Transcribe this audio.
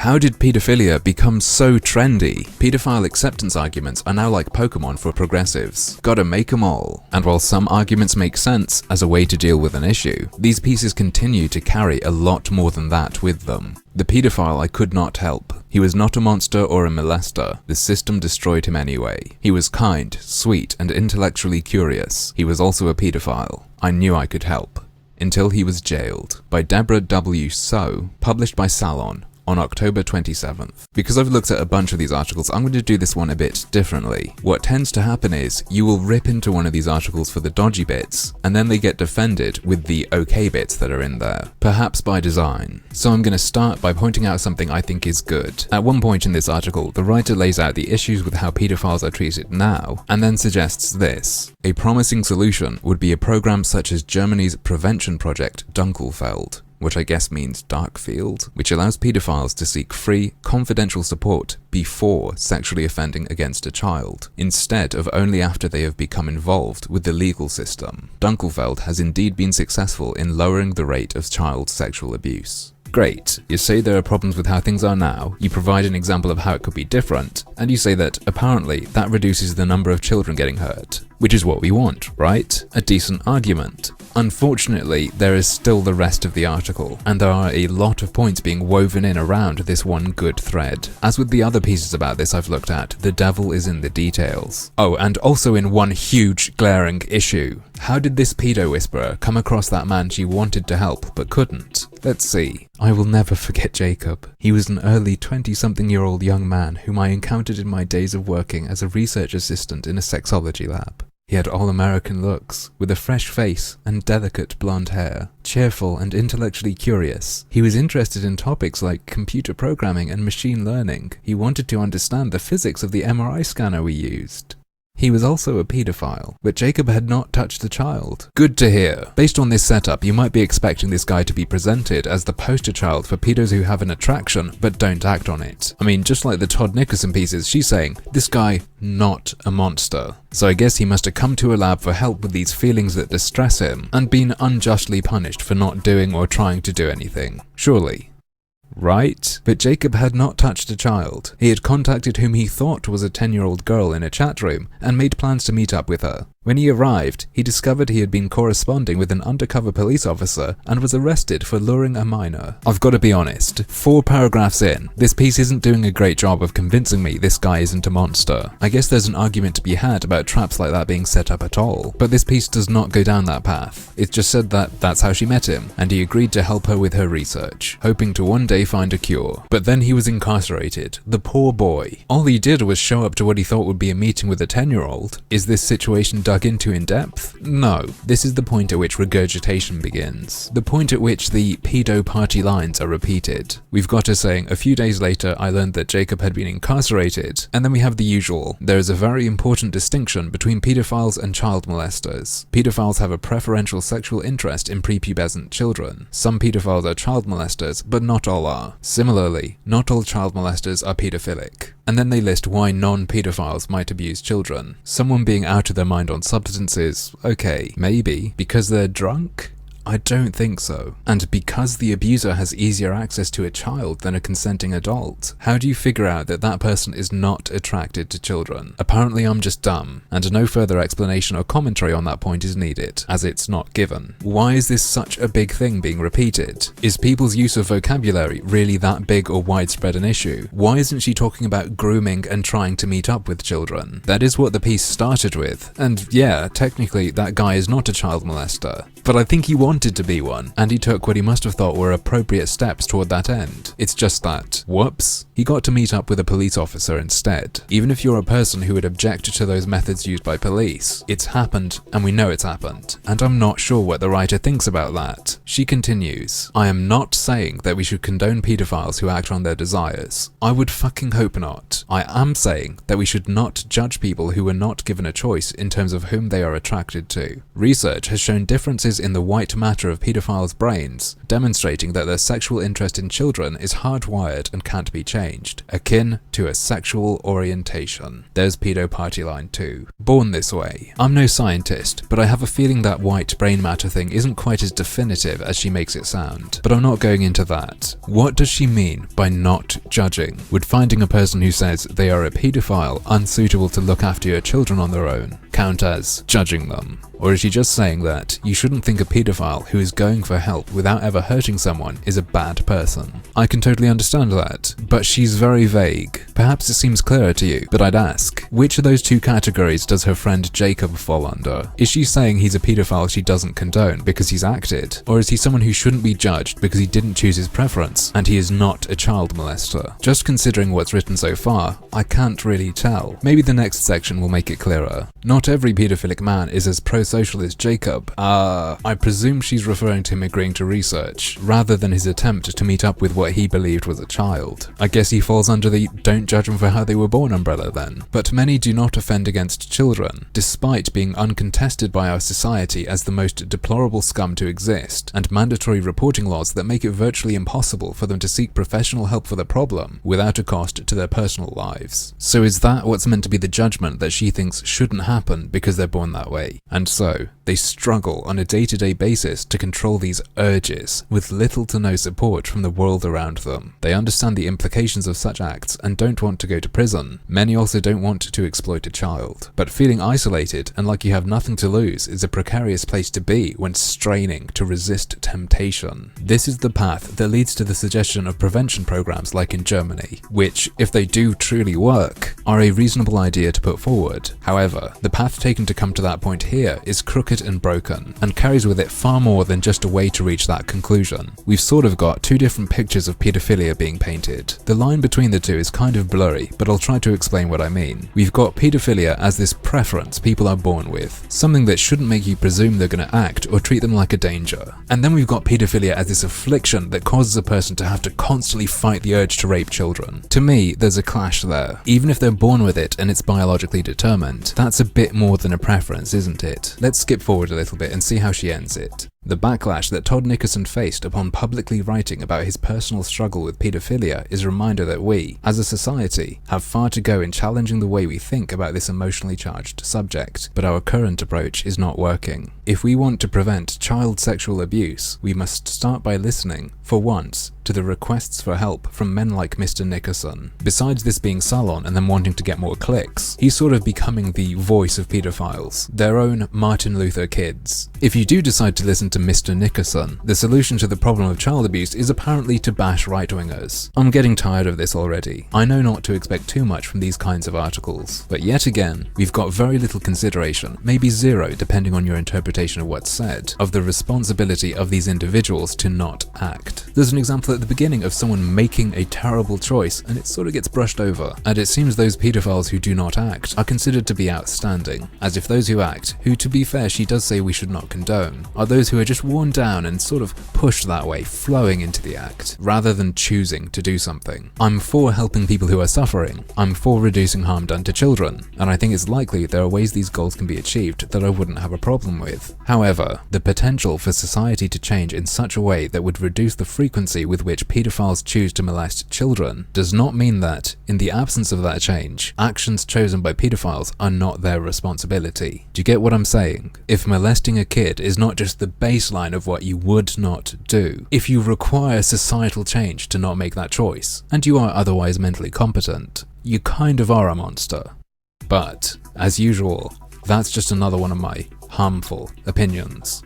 How did pedophilia become so trendy? Pedophile acceptance arguments are now like Pokemon for progressives. Gotta make 'em all. And while some arguments make sense as a way to deal with an issue, these pieces continue to carry a lot more than that with them. The pedophile I could not help. He was not a monster or a molester. The system destroyed him anyway. He was kind, sweet, and intellectually curious. He was also a pedophile. I knew I could help. Until he was jailed. By Deborah W. So, published by Salon on October 27th. Because I've looked at a bunch of these articles, I'm going to do this one a bit differently. What tends to happen is, you will rip into one of these articles for the dodgy bits, and then they get defended with the okay bits that are in there, perhaps by design. So I'm going to start by pointing out something I think is good. At one point in this article, the writer lays out the issues with how pedophiles are treated now, and then suggests this. A promising solution would be a program such as Germany's prevention project Dunkelfeld, which I guess means dark field, which allows pedophiles to seek free, confidential support before sexually offending against a child, instead of only after they have become involved with the legal system. Dunkelfeld has indeed been successful in lowering the rate of child sexual abuse. Great. You say there are problems with how things are now, you provide an example of how it could be different, and you say that, apparently, that reduces the number of children getting hurt. Which is what we want, right? A decent argument. Unfortunately, there is still the rest of the article, and there are a lot of points being woven in around this one good thread. As with the other pieces about this I've looked at, the devil is in the details. Oh, and also in one huge, glaring issue. How did this pedo whisperer come across that man she wanted to help but couldn't? Let's see. I will never forget Jacob. He was an early 20-something-year-old young man whom I encountered in my days of working as a research assistant in a sexology lab. He had all-American looks, with a fresh face and delicate blonde hair. Cheerful and intellectually curious, he was interested in topics like computer programming and machine learning. He wanted to understand the physics of the MRI scanner we used. He was also a pedophile, but Jacob had not touched a child. Good to hear. Based on this setup, you might be expecting this guy to be presented as the poster child for pedos who have an attraction but don't act on it. I mean, just like the Todd Nickerson pieces, she's saying, this guy, not a monster. So I guess he must have come to a lab for help with these feelings that distress him, and been unjustly punished for not doing or trying to do anything. Surely. Right? But Jacob had not touched a child. He had contacted whom he thought was a 10-year-old girl in a chat room and made plans to meet up with her. When he arrived, he discovered he had been corresponding with an undercover police officer and was arrested for luring a minor. I've got to be honest, 4 paragraphs in, this piece isn't doing a great job of convincing me this guy isn't a monster. I guess there's an argument to be had about traps like that being set up at all, but this piece does not go down that path. It just said that that's how she met him, and he agreed to help her with her research, hoping to one day find a cure. But then he was incarcerated. The poor boy. All he did was show up to what he thought would be a meeting with a 10-year-old. Is this situation dug into in depth? No. This is the point at which regurgitation begins. The point at which the pedo party lines are repeated. We've got her saying, a few days later I learned that Jacob had been incarcerated, and then we have the usual. There is a very important distinction between pedophiles and child molesters. Pedophiles have a preferential sexual interest in prepubescent children. Some pedophiles are child molesters, but not all are. Similarly, not all child molesters are pedophilic. And then they list why non-pedophiles might abuse children. Someone being out of their mind on substances, okay, maybe. Because they're drunk? I don't think so. And because the abuser has easier access to a child than a consenting adult, how do you figure out that that person is not attracted to children? Apparently I'm just dumb, and no further explanation or commentary on that point is needed, as it's not given. Why is this such a big thing being repeated? Is people's use of vocabulary really that big or widespread an issue? Why isn't she talking about grooming and trying to meet up with children? That is what the piece started with, and yeah, technically that guy is not a child molester, but I think he wanted to be one, and he took what he must have thought were appropriate steps toward that end. It's just that, whoops, he got to meet up with a police officer instead. Even if you're a person who would object to those methods used by police, it's happened, and we know it's happened, and I'm not sure what the writer thinks about that. She continues, I am not saying that we should condone pedophiles who act on their desires. I would fucking hope not. I am saying that we should not judge people who were not given a choice in terms of whom they are attracted to. Research has shown differences in the white matter of pedophiles' brains, demonstrating that their sexual interest in children is hardwired and can't be changed, akin to a sexual orientation. There's pedo party line 2. Born this way. I'm no scientist, but I have a feeling that white brain matter thing isn't quite as definitive as she makes it sound. But I'm not going into that. What does she mean by not judging? Would finding a person who says they are a pedophile unsuitable to look after your children on their own count as judging them? Or is she just saying that you shouldn't think a pedophile who is going for help without ever hurting someone is a bad person? I can totally understand that, but she's very vague. Perhaps it seems clearer to you, but I'd ask, which of those two categories does her friend Jacob fall under? Is she saying he's a pedophile she doesn't condone because he's acted? Or is he someone who shouldn't be judged because he didn't choose his preference and he is not a child molester? Just considering what's written so far, I can't really tell. Maybe the next section will make it clearer. Not every pedophilic man is as pro-social as Jacob. I presume she's referring to him agreeing to research, rather than his attempt to meet up with what he believed was a child. I guess he falls under the don't judge them for how they were born umbrella then. But many do not offend against children, despite being uncontested by our society as the most deplorable scum to exist, and mandatory reporting laws that make it virtually impossible for them to seek professional help for the problem without a cost to their personal lives. So is that what's meant to be the judgment that she thinks shouldn't happen because they're born that way? And so, they struggle on a day-to-day basis to control these urges, with little to no support from the world around them. They understand the implications of such acts and don't want to go to prison. Many also don't want to exploit a child. But feeling isolated and like you have nothing to lose is a precarious place to be when straining to resist temptation. This is the path that leads to the suggestion of prevention programs like in Germany, which, if they do truly work, are a reasonable idea to put forward. However, the path taken to come to that point here is crooked and broken, and carries with it far more than just a way to reach that conclusion. We've sort of got two different pictures of paedophilia being painted. The line between the two is kind of blurry, but I'll try to explain what I mean. We've got paedophilia as this preference people are born with, something that shouldn't make you presume they're going to act or treat them like a danger. And then we've got paedophilia as this affliction that causes a person to have to constantly fight the urge to rape children. To me, there's a clash there. Even if they're born with it and it's biologically determined, that's a bit more than a preference, isn't it? Let's skip forward a little bit and see how she ends it. The backlash that Todd Nickerson faced upon publicly writing about his personal struggle with paedophilia is a reminder that we, as a society, have far to go in challenging the way we think about this emotionally charged subject, but our current approach is not working. If we want to prevent child sexual abuse, we must start by listening, for once, to the requests for help from men like Mr. Nickerson. Besides this being salon and them wanting to get more clicks, he's sort of becoming the voice of pedophiles, their own Martin Luther kids. If you do decide to listen to Mr. Nickerson, the solution to the problem of child abuse is apparently to bash right-wingers. I'm getting tired of this already. I know not to expect too much from these kinds of articles, but yet again, we've got very little consideration, maybe zero depending on your interpretation of what's said, of the responsibility of these individuals to not act. There's an example at the beginning of someone making a terrible choice and it sort of gets brushed over, and it seems those pedophiles who do not act are considered to be outstanding, as if those who act, who to be fair she does say we should not condone, are those who are just worn down and sort of pushed that way, flowing into the act, rather than choosing to do something. I'm for helping people who are suffering, I'm for reducing harm done to children, and I think it's likely there are ways these goals can be achieved that I wouldn't have a problem with. However, the potential for society to change in such a way that would reduce the frequency with which pedophiles choose to molest children does not mean that, in the absence of that change, actions chosen by pedophiles are not their responsibility. Do you get what I'm saying? If molesting a kid is not just the baseline of what you would not do, if you require societal change to not make that choice, and you are otherwise mentally competent, you kind of are a monster. But, as usual, that's just another one of my harmful opinions.